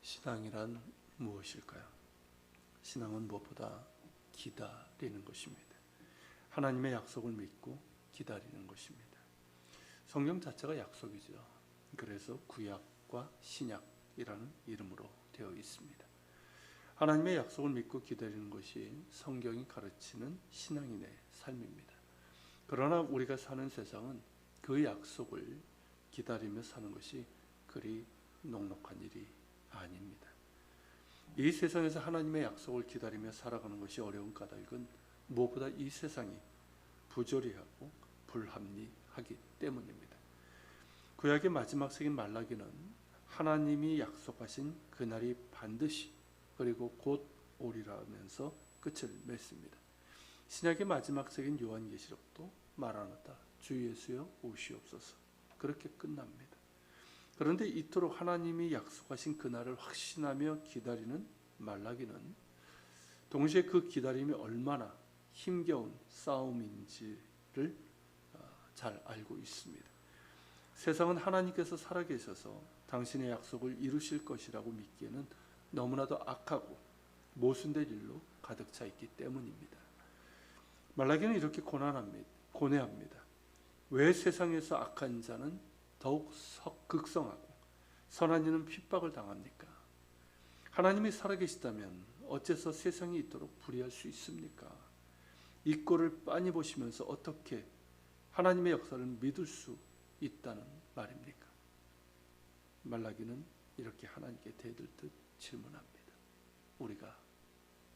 신앙이란 무엇일까요? 신앙은 무엇보다 기다리는 것입니다. 하나님의 약속을 믿고 기다리는 것입니다. 성경 자체가 약속이죠. 그래서 구약과 신약이라는 이름으로 되어 있습니다. 하나님의 약속을 믿고 기다리는 것이 성경이 가르치는 신앙인의 삶입니다. 그러나 우리가 사는 세상은 그 약속을 기다리며 사는 것이 그리 녹록한 일이 아닙니다. 이 세상에서 하나님의 약속을 기다리며 살아가는 것이 어려운 까닭은 무엇보다 이 세상이 부조리하고 불합리하기 때문입니다. 구약의 마지막 책인 말라기는 하나님이 약속하신 그날이 반드시 그리고 곧 오리라면서 끝을 맺습니다. 신약의 마지막 책인 요한계시록도 마라나타 주 예수여 오시옵소서 그렇게 끝납니다. 그런데 이토록 하나님이 약속하신 그날을 확신하며 기다리는 말라기는 동시에 그 기다림이 얼마나 힘겨운 싸움인지를 잘 알고 있습니다. 세상은 하나님께서 살아계셔서 당신의 약속을 이루실 것이라고 믿기에는 너무나도 악하고 모순된 일로 가득 차 있기 때문입니다. 말라기는 이렇게 고뇌합니다. 왜 세상에서 악한 자는 더욱 극성하고 선한 이는 핍박을 당합니까? 하나님이 살아계시다면 어째서 세상이 이토록 불의할 수 있습니까? 이 꼴을 빤히 보시면서 어떻게 하나님의 역사를 믿을 수 있다는 말입니까? 말라기는 이렇게 하나님께 대들듯 질문합니다. 우리가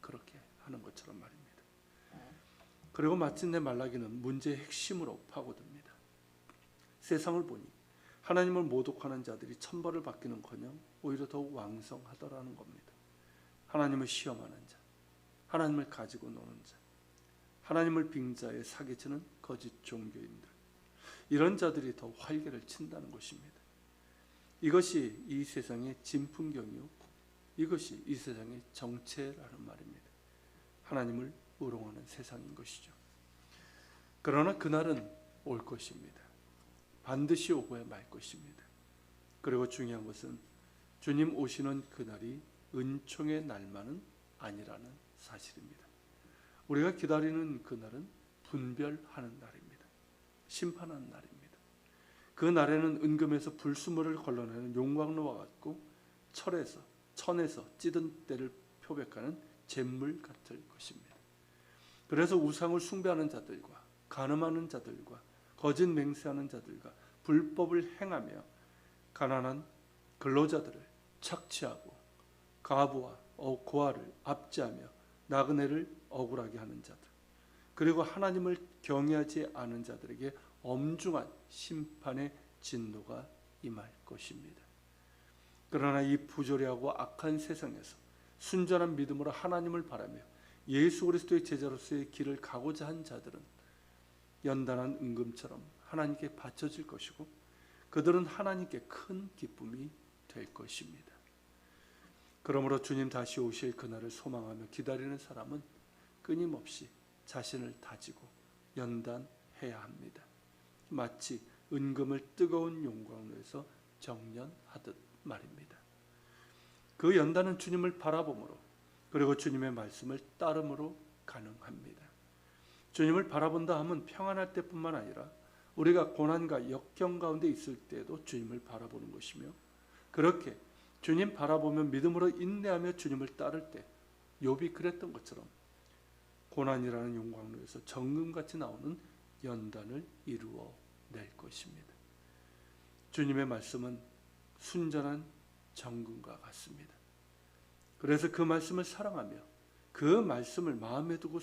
그렇게 하는 것처럼 말입니다. 그리고 마침내 말라기는 문제의 핵심으로 파고듭니다. 세상을 보니 하나님을 모독하는 자들이 천벌을 받기는커녕 오히려 더욱 왕성하더라는 겁니다. 하나님을 시험하는 자, 하나님을 가지고 노는 자, 하나님을 빙자에 사기치는 거짓 종교인들, 이런 자들이 더 활개를 친다는 것입니다. 이것이 이 세상의 진풍경이요, 이것이 이 세상의 정체라는 말입니다. 하나님을 우롱하는 세상인 것이죠. 그러나 그날은 올 것입니다. 반드시 오고야 말 것입니다. 그리고 중요한 것은 주님 오시는 그날이 은총의 날만은 아니라는 사실입니다. 우리가 기다리는 그날은 분별하는 날입니다. 심판하는 날입니다. 그 날에는 은금에서 불수물을 걸러내는 용광로와 같고 천에서 찌든 때를 표백하는 잿물 같을 것입니다. 그래서 우상을 숭배하는 자들과 간음하는 자들과 거짓 맹세하는 자들과 불법을 행하며 가난한 근로자들을 착취하고 과부와 고아를 압제하며 나그네를 억울하게 하는 자들, 그리고 하나님을 경외하지 않은 자들에게 엄중한 심판의 진노가 임할 것입니다. 그러나 이 부조리하고 악한 세상에서 순전한 믿음으로 하나님을 바라며 예수 그리스도의 제자로서의 길을 가고자 한 자들은 연단한 은금처럼 하나님께 바쳐질 것이고 그들은 하나님께 큰 기쁨이 될 것입니다. 그러므로 주님 다시 오실 그날을 소망하며 기다리는 사람은 끊임없이 자신을 다지고 연단해야 합니다. 마치 은금을 뜨거운 용광로에서 정련하듯 말입니다. 그 연단은 주님을 바라봄으로 그리고 주님의 말씀을 따름으로 가능합니다. 주님을 바라본다 하면 평안할 때뿐만 아니라 우리가 고난과 역경 가운데 있을 때에도 주님을 바라보는 것이며, 그렇게 주님 바라보며 믿음으로 인내하며 주님을 따를 때 욥이 그랬던 것처럼 고난이라는 용광로에서 정금같이 나오는 연단을 이루어낼 것입니다. 주님의 말씀은 순전한 정금과 같습니다. 그래서 그 말씀을 사랑하며 그 말씀을 마음에 두고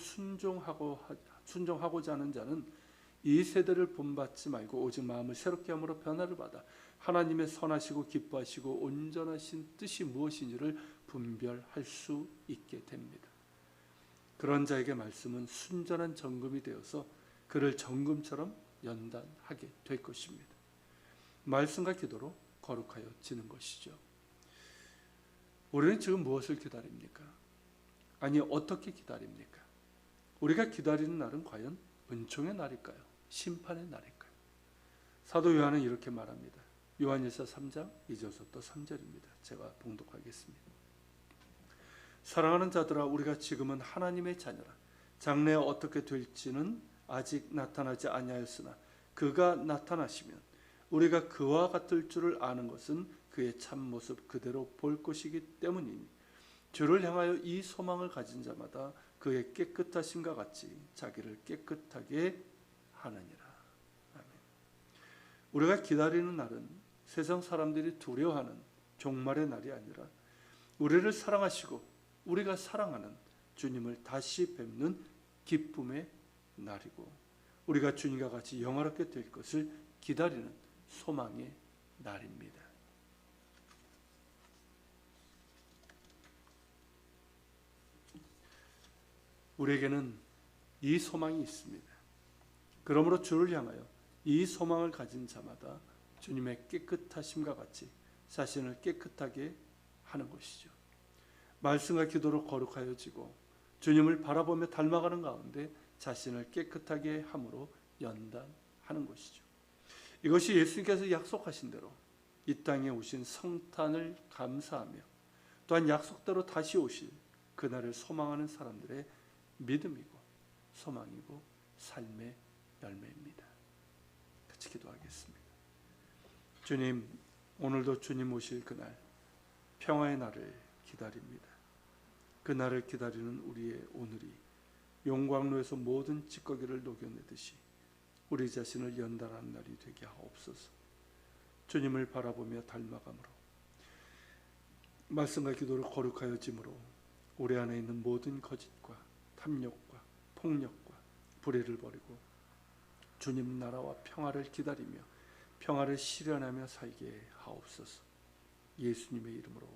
순종하고자 하는 자는 이 세대를 본받지 말고 오직 마음을 새롭게 함으로 변화를 받아 하나님의 선하시고 기뻐하시고 온전하신 뜻이 무엇인지를 분별할 수 있게 됩니다. 그런 자에게 말씀은 순전한 정금이 되어서 그를 정금처럼 연단하게 될 것입니다. 말씀과 기도로 거룩하여지는 것이죠. 우리는 지금 무엇을 기다립니까? 아니, 어떻게 기다립니까? 우리가 기다리는 날은 과연 은총의 날일까요? 심판의 날일까요? 사도 요한은 이렇게 말합니다. 요한일서 3장 2절부터 3절입니다. 제가 봉독하겠습니다. 사랑하는 자들아, 우리가 지금은 하나님의 자녀라. 장래에 어떻게 될지는 아직 나타나지 아니하였으나 그가 나타나시면 우리가 그와 같을 줄을 아는 것은 그의 참모습 그대로 볼 것이기 때문이니 주를 향하여 이 소망을 가진 자마다 그의 깨끗하심과 같이 자기를 깨끗하게 하느니라. 아멘. 우리가 기다리는 날은 세상 사람들이 두려워하는 종말의 날이 아니라 우리를 사랑하시고 우리가 사랑하는 주님을 다시 뵙는 기쁨의 날이고 우리가 주님과 같이 영화롭게 될 것을 기다리는 소망의 날입니다. 우리에게는 이 소망이 있습니다. 그러므로 주를 향하여 이 소망을 가진 자마다 주님의 깨끗하심과 같이 자신을 깨끗하게 하는 것이죠. 말씀과 기도로 거룩하여지고 주님을 바라보며 닮아가는 가운데 자신을 깨끗하게 함으로 연단하는 것이죠. 이것이 예수님께서 약속하신 대로 이 땅에 오신 성탄을 감사하며 또한 약속대로 다시 오실 그날을 소망하는 사람들의 믿음이고 소망이고 삶의 열매입니다. 같이 기도하겠습니다. 주님, 오늘도 주님 오실 그날 평화의 날을 기다립니다. 그날을 기다리는 우리의 오늘이 용광로에서 모든 찌꺼기를 녹여내듯이 우리 자신을 연단하는 날이 되게 하옵소서. 주님을 바라보며 닮아감으로 말씀과 기도를 거룩하여짐으로 우리 안에 있는 모든 거짓과 탐욕과 폭력과 불의를 버리고 주님 나라와 평화를 기다리며 평화를 실현하며 살게 하옵소서. 예수님의 이름으로